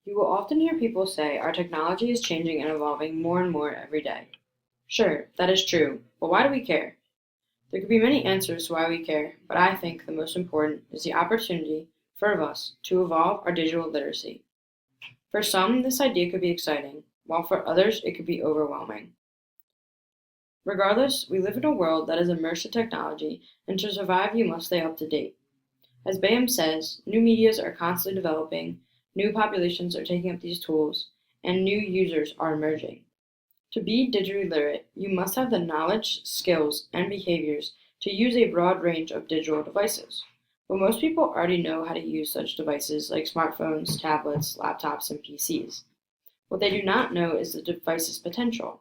You will often hear people say our technology is changing and evolving more and more every day. Sure, that is true, but why do we care? There could be many answers to why we care, but I think the most important is the opportunity for us to evolve our digital literacy. For some, this idea could be exciting, while for others, it could be overwhelming. Regardless, we live in a world that is immersed in technology, and to survive, you must stay up to date. As Bayham says, new medias are constantly developing, new populations are taking up these tools, and new users are emerging. To be digitally literate, you must have the knowledge, skills, and behaviors to use a broad range of digital devices. But most people already know how to use such devices like smartphones, tablets, laptops, and PCs. What they do not know is the device's potential.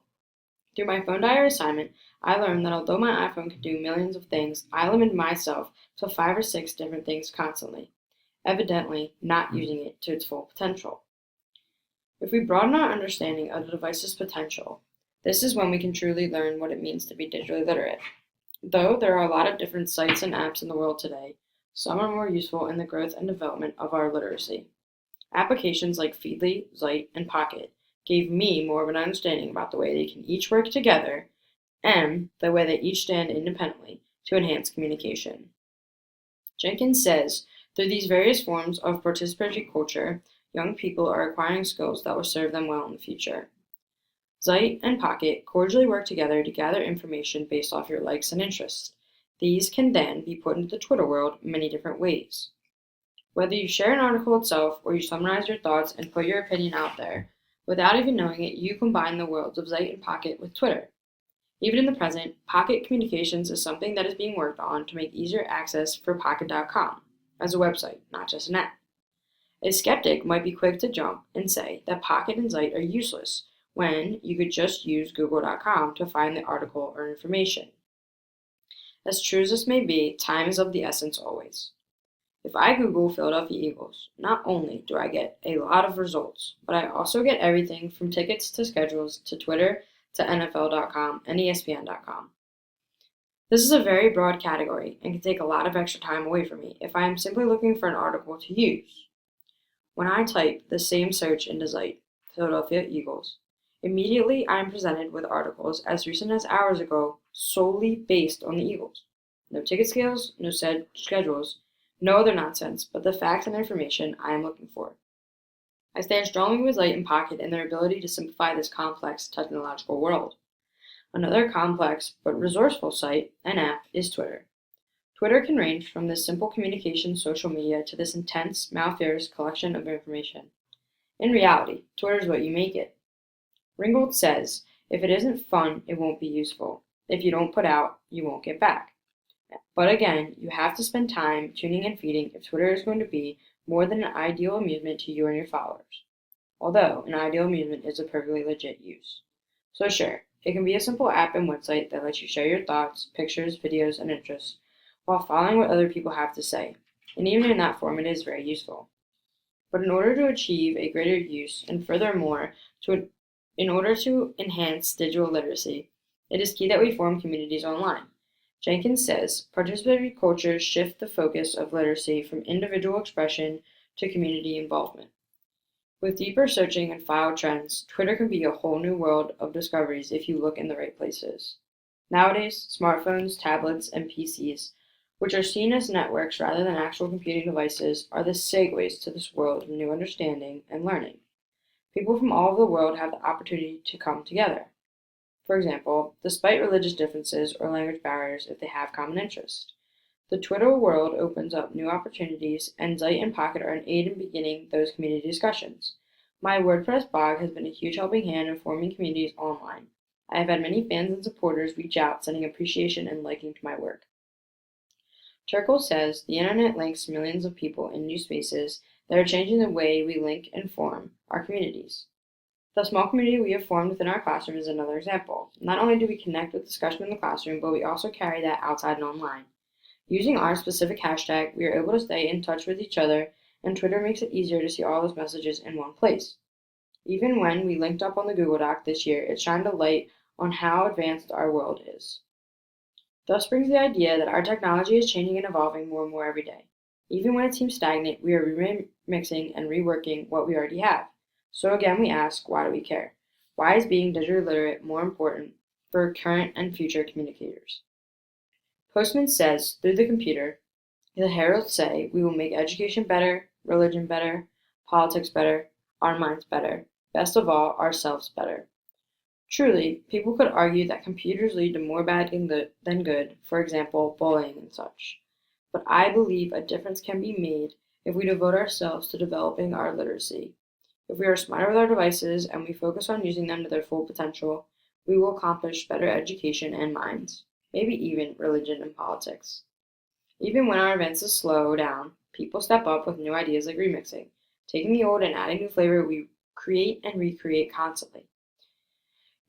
Through my phone diary assignment, I learned that although my iPhone can do millions of things, I limit myself to 5 or 6 different things constantly, evidently not using it to its full potential. If we broaden our understanding of the device's potential, this is when we can truly learn what it means to be digitally literate. Though there are a lot of different sites and apps in the world today, some are more useful in the growth and development of our literacy. Applications like Feedly, Zite, and Pocket gave me more of an understanding about the way they can each work together and the way they each stand independently to enhance communication. Jenkins says, through these various forms of participatory culture, young people are acquiring skills that will serve them well in the future. Zite and Pocket cordially work together to gather information based off your likes and interests. These can then be put into the Twitter world many different ways. Whether you share an article itself or you summarize your thoughts and put your opinion out there, without even knowing it, you combine the worlds of Zite and Pocket with Twitter. Even in the present, Pocket Communications is something that is being worked on to make easier access for Pocket.com as a website, not just an app. A skeptic might be quick to jump and say that Pocket and Zite are useless when you could just use Google.com to find the article or information. As true as this may be, time is of the essence always. If I Google Philadelphia Eagles, not only do I get a lot of results, but I also get everything from tickets to schedules to Twitter to NFL.com and ESPN.com. This is a very broad category and can take a lot of extra time away from me if I am simply looking for an article to use. When I type the same search into Zite, Philadelphia Eagles, immediately I am presented with articles as recent as hours ago solely based on the Eagles. No ticket scales, no said schedules, no other nonsense, but the facts and information I am looking for. I stand strongly with Zite and Pocket in their ability to simplify this complex technological world. Another complex but resourceful site and app is Twitter. Twitter can range from this simple communication social media to this intense, malfeasance collection of information. In reality, Twitter is what you make it. Ringgold says, if it isn't fun, it won't be useful. If you don't put out, you won't get back. But again, you have to spend time tuning and feeding if Twitter is going to be more than an ideal amusement to you and your followers. Although, an ideal amusement is a perfectly legit use. So sure, it can be a simple app and website that lets you share your thoughts, pictures, videos, and interests, while following what other people have to say. And even in that form, it is very useful. But in order to achieve a greater use, and furthermore, in order to enhance digital literacy, it is key that we form communities online. Jenkins says, participatory cultures shift the focus of literacy from individual expression to community involvement. With deeper searching and file trends, Twitter can be a whole new world of discoveries if you look in the right places. Nowadays, smartphones, tablets, and PCs, which are seen as networks rather than actual computing devices, are the segues to this world of new understanding and learning. People from all over the world have the opportunity to come together. For example, despite religious differences or language barriers if they have common interests. The Twitter world opens up new opportunities, and Zite and Pocket are an aid in beginning those community discussions. My WordPress blog has been a huge helping hand in forming communities online. I have had many fans and supporters reach out, sending appreciation and liking to my work. Turkle says, the internet links millions of people in new spaces that are changing the way we link and form our communities. The small community we have formed within our classroom is another example. Not only do we connect with discussion in the classroom, but we also carry that outside and online. Using our specific hashtag, we are able to stay in touch with each other, and Twitter makes it easier to see all those messages in one place. Even when we linked up on the Google Doc this year, it shined a light on how advanced our world is. Thus brings the idea that our technology is changing and evolving more and more every day. Even when it seems stagnant, we are remixing and reworking what we already have. So again, we ask, why do we care? Why is being digitally literate more important for current and future communicators? Postman says, through the computer, the heralds say, we will make education better, religion better, politics better, our minds better, best of all, ourselves better. Truly, people could argue that computers lead to more bad than good, for example, bullying and such. But I believe a difference can be made if we devote ourselves to developing our literacy. If we are smarter with our devices and we focus on using them to their full potential, we will accomplish better education and minds, maybe even religion and politics. Even when our advances slow down, people step up with new ideas like remixing, taking the old and adding new flavor. We create and recreate constantly.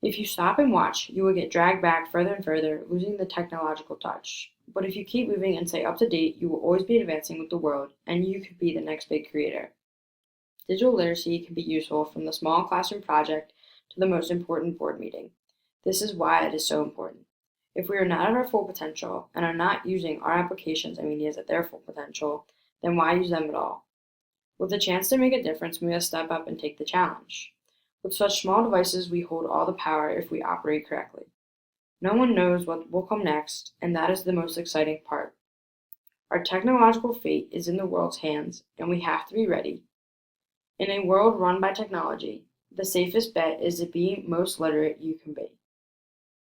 If you stop and watch, you will get dragged back further and further, losing the technological touch. But if you keep moving and stay up to date, you will always be advancing with the world, and you could be the next big creator. Digital literacy can be useful from the small classroom project to the most important board meeting. This is why it is so important. If we are not at our full potential and are not using our applications and medias at their full potential, then why use them at all? With a chance to make a difference, we must step up and take the challenge. With such small devices, we hold all the power if we operate correctly. No one knows what will come next, and that is the most exciting part. Our technological fate is in the world's hands, and we have to be ready. In a world run by technology, the safest bet is to be most literate you can be.